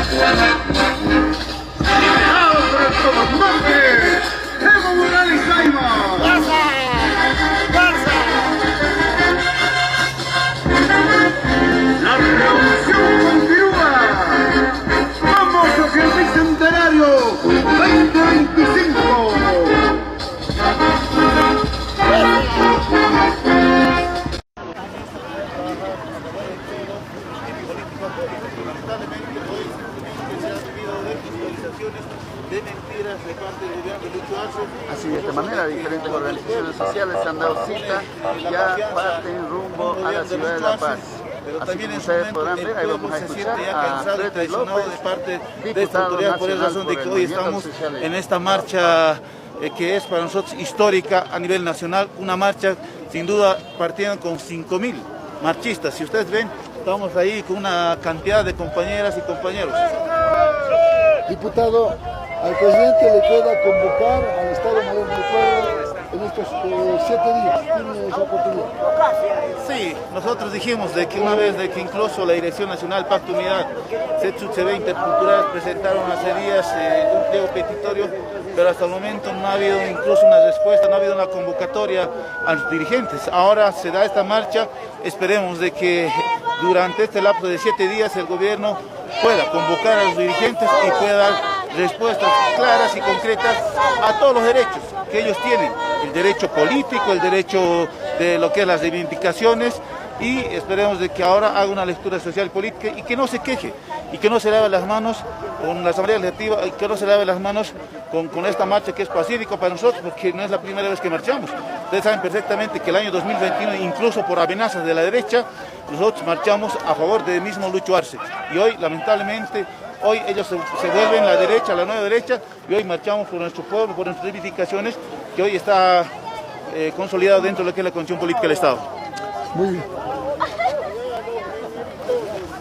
¡Liberados por el comandante Evo Morales Jaima! ¡Fuerza! ¡Fuerza! La revolución continúa. ¡Vamos hacia el bicentenario 2025! De mentiras de parte del gobierno de Lucho Arce. Así de esta manera, diferentes organizaciones sociales se han dado cita y ya parten rumbo a la ciudad de La Paz. Pero Así también como en su ustedes momento podrán ver, ahí el vamos pueblo a se escuchar siente ya a cansado y Freddy traicionado López, de parte de esta diputado autoridad, por esa nacional razón de por que el hoy Movimiento estamos Socialista. en esta marcha que es para nosotros histórica a nivel nacional, una marcha sin duda partiendo con 5.000 marchistas. Si ustedes ven, estamos ahí con una cantidad de compañeras y compañeros. Diputado, al presidente le queda convocar al Estado Mayor del Pueblo en estos 7 días. Tiene esa oportunidad. Sí, nosotros dijimos de que una vez de que incluso la Dirección Nacional Pacto Unidad, CETSU-CV Intercultural presentaron hace días un pliego petitorio, pero hasta el momento no ha habido incluso una respuesta, no ha habido una convocatoria a los dirigentes. Ahora se da esta marcha, esperemos de que durante este lapso de 7 días el gobierno pueda convocar a los dirigentes y pueda dar respuestas claras y concretas a todos los derechos que ellos tienen, el derecho político, el derecho de lo que es las reivindicaciones, y esperemos de que ahora haga una lectura social y política y que no se queje y que no se lave las manos con la Asamblea Legislativa y que no se lave las manos con esta marcha que es pacífica para nosotros, porque no es la primera vez que marchamos. Ustedes saben perfectamente que el año 2021, incluso por amenazas de la derecha, nosotros marchamos a favor del mismo Lucho Arce, y hoy lamentablemente hoy ellos se vuelven la derecha, la nueva derecha, y hoy marchamos por nuestro pueblo, por nuestras reivindicaciones, que hoy está consolidado dentro de lo que es la constitución política del Estado. Muy bien.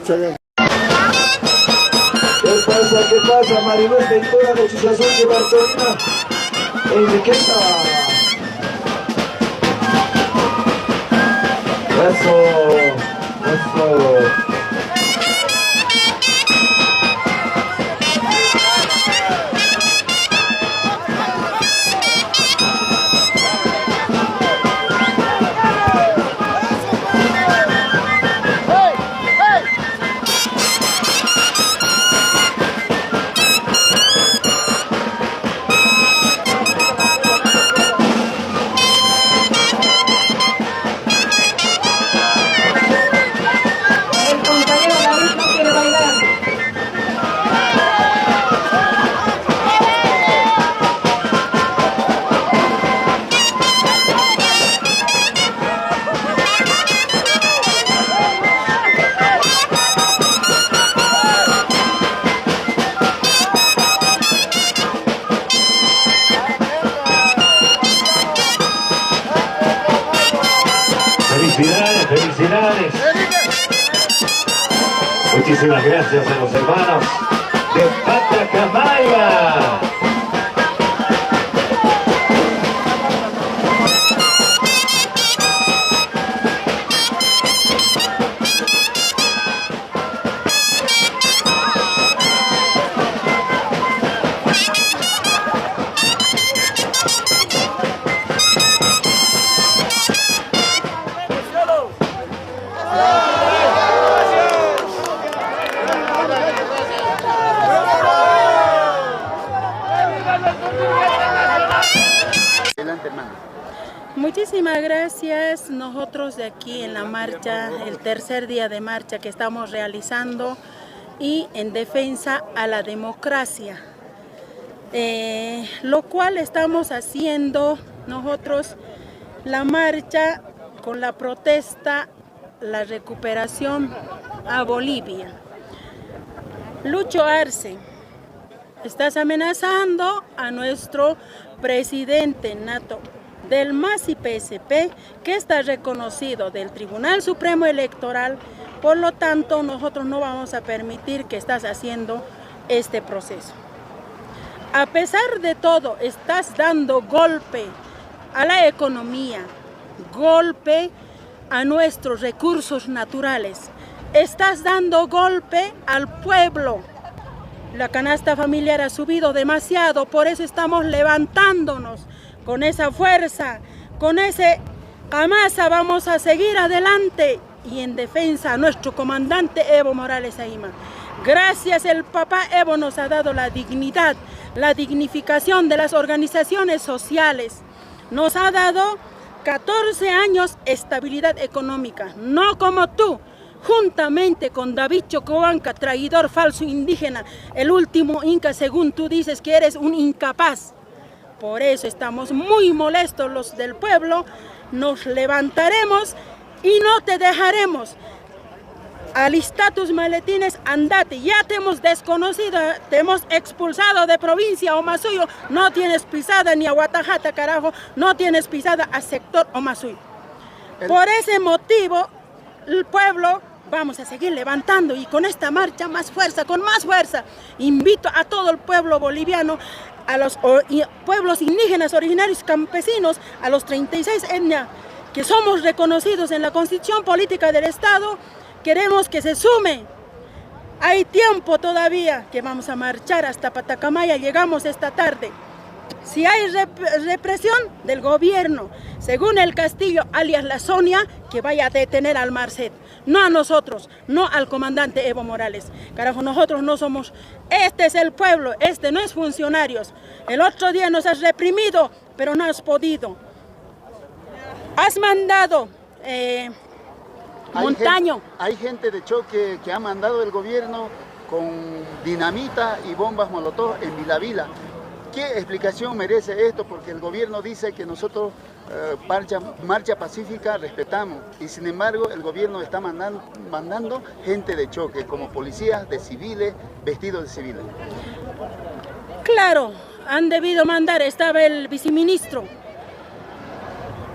Muchas gracias. ¿Qué pasa, Maribel Ventura de Chuzazón de Bartolina? Enriqueta. Eso. Felicidades. Muchísimas gracias a los hermanos de Pachacamaya. Muchísimas gracias. Nosotros de aquí en la marcha, el tercer día de marcha que estamos realizando y en defensa a la democracia, lo cual estamos haciendo nosotros la marcha con la protesta, la recuperación a Bolivia. Lucho Arce, estás amenazando a nuestro presidente nato del MAS y PSP, que está reconocido del Tribunal Supremo Electoral. Por lo tanto, nosotros no vamos a permitir que estás haciendo este proceso. A pesar de todo, estás dando golpe a la economía, golpe a nuestros recursos naturales, estás dando golpe al pueblo, La canasta familiar ha subido demasiado, por eso estamos levantándonos con esa fuerza, con ese camasa. Vamos a seguir adelante y en defensa a nuestro comandante Evo Morales Ayma. Gracias, el papá Evo nos ha dado la dignidad, la dignificación de las organizaciones sociales. Nos ha dado 14 años estabilidad económica, no como tú, juntamente con David Choquehuanca, traidor, falso indígena, el último inca, según tú dices que eres un incapaz. Por eso estamos muy molestos los del pueblo, nos levantaremos y no te dejaremos. Alista tus maletines, andate, ya te hemos desconocido, te hemos expulsado de provincia Omasuyo, no tienes pisada ni a Guatajata, carajo, no tienes pisada a sector Omasuyo. Por ese motivo, el pueblo vamos a seguir levantando y con esta marcha más fuerza, con más fuerza. Invito a todo el pueblo boliviano, a los pueblos indígenas, originarios, campesinos, a los 36 etnias que somos reconocidos en la Constitución Política del Estado. Queremos que se sume. Hay tiempo todavía que vamos a marchar hasta Patacamaya. Llegamos esta tarde. Si hay represión del gobierno, según el Castillo, alias la Sonia, que vaya a detener al Marcet. No a nosotros, no al comandante Evo Morales. Carajo, nosotros no somos... Este es el pueblo, este no es funcionarios. El otro día nos has reprimido, pero no has podido. Has mandado... Montaño. Hay gente de choque que ha mandado el gobierno con dinamita y bombas molotov en Vila. ¿Qué explicación merece esto? Porque el gobierno dice que nosotros marcha pacífica respetamos y sin embargo el gobierno está mandando gente de choque como policías de civiles, vestidos de civiles. Claro, han debido mandar, estaba el viceministro.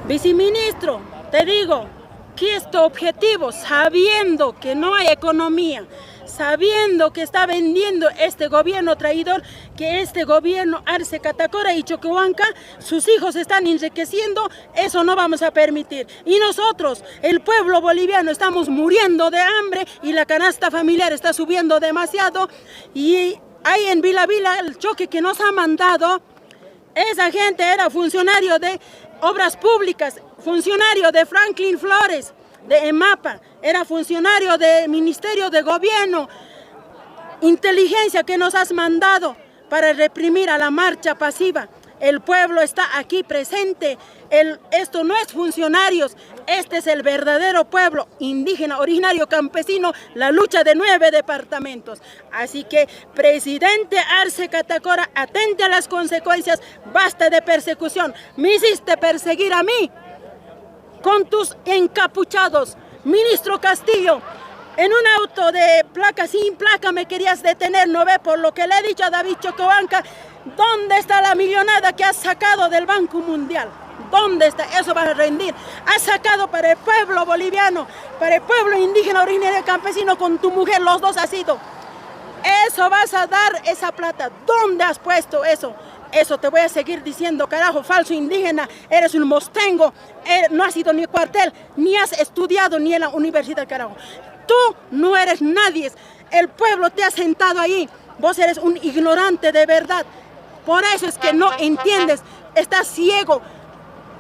Viceministro, te digo, ¿qué es tu objetivo? Sabiendo que no hay economía, sabiendo que está vendiendo este gobierno traidor, que este gobierno Arce Catacora y Choquehuanca, sus hijos están enriqueciendo, eso no vamos a permitir. Y nosotros, el pueblo boliviano, estamos muriendo de hambre y la canasta familiar está subiendo demasiado. Y hay en Vila el choque que nos ha mandado, esa gente era funcionario de Obras Públicas, funcionario de Franklin Flores, de EMAPA, era funcionario del Ministerio de Gobierno, inteligencia que nos has mandado para reprimir a la marcha pasiva. El pueblo está aquí presente, esto no es funcionarios, este es el verdadero pueblo indígena, originario, campesino, la lucha de 9 departamentos. Así que, presidente Arce Catacora, atente a las consecuencias, basta de persecución. Me hiciste perseguir a mí con tus encapuchados, ministro Castillo. En un auto de placa, sin placa, me querías detener, ¿no ve? Por lo que le he dicho a David Choquehuanca, ¿dónde está la millonada que has sacado del Banco Mundial? ¿Dónde está? Eso vas a rendir. Has sacado para el pueblo boliviano, para el pueblo indígena, originario campesino, con tu mujer, los dos has ido. Eso vas a dar, esa plata. ¿Dónde has puesto eso? Eso te voy a seguir diciendo, carajo, falso indígena, eres un mostengo, no has ido ni cuartel, ni has estudiado ni en la universidad, carajo. Tú no eres nadie, el pueblo te ha sentado ahí, vos eres un ignorante de verdad. Por eso es que no entiendes, estás ciego,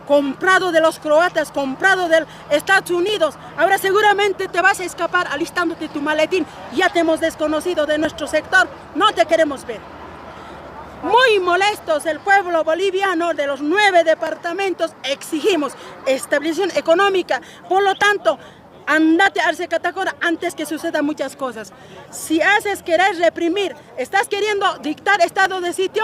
comprado de los croatas, comprado de Estados Unidos. Ahora seguramente te vas a escapar alistándote tu maletín, ya te hemos desconocido de nuestro sector, no te queremos ver. Muy molestos el pueblo boliviano de los 9 departamentos, exigimos estabilización económica, por lo tanto, andate a Arce Catacora antes que sucedan muchas cosas. Si haces querer reprimir, estás queriendo dictar estado de sitio,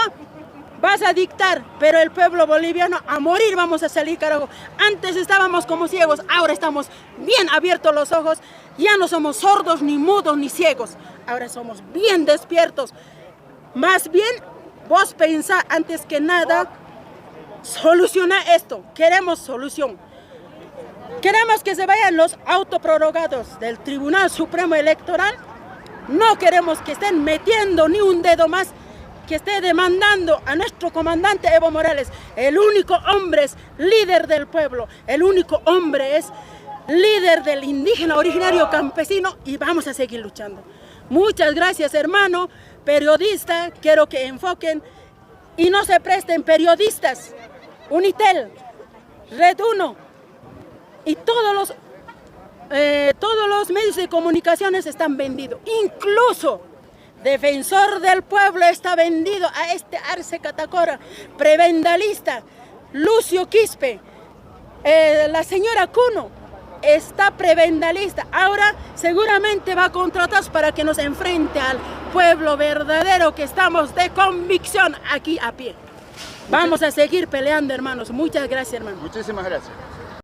vas a dictar, pero el pueblo boliviano a morir vamos a salir, carajo. Antes estábamos como ciegos, ahora estamos bien abiertos los ojos, ya no somos sordos, ni mudos, ni ciegos, ahora somos bien despiertos. Más bien, vos pensá antes que nada, solucionar esto, queremos solución. Queremos que se vayan los autoprorrogados del Tribunal Supremo Electoral, no queremos que estén metiendo ni un dedo más, que esté demandando a nuestro comandante Evo Morales. El único hombre es líder del pueblo, el único hombre es líder del indígena originario campesino y vamos a seguir luchando. Muchas gracias, hermano. Periodista, quiero que enfoquen y no se presten periodistas. Unitel, Red 1 y todos los medios de comunicaciones están vendidos. Incluso Defensor del Pueblo está vendido a este Arce Catacora, prebendalista, Lucio Quispe, la señora Cuno está prebendalista. Ahora seguramente va a contratar para que nos enfrente al pueblo verdadero, que estamos de convicción aquí a pie. Vamos a seguir peleando, hermanos. Muchas gracias, hermano. Muchísimas gracias.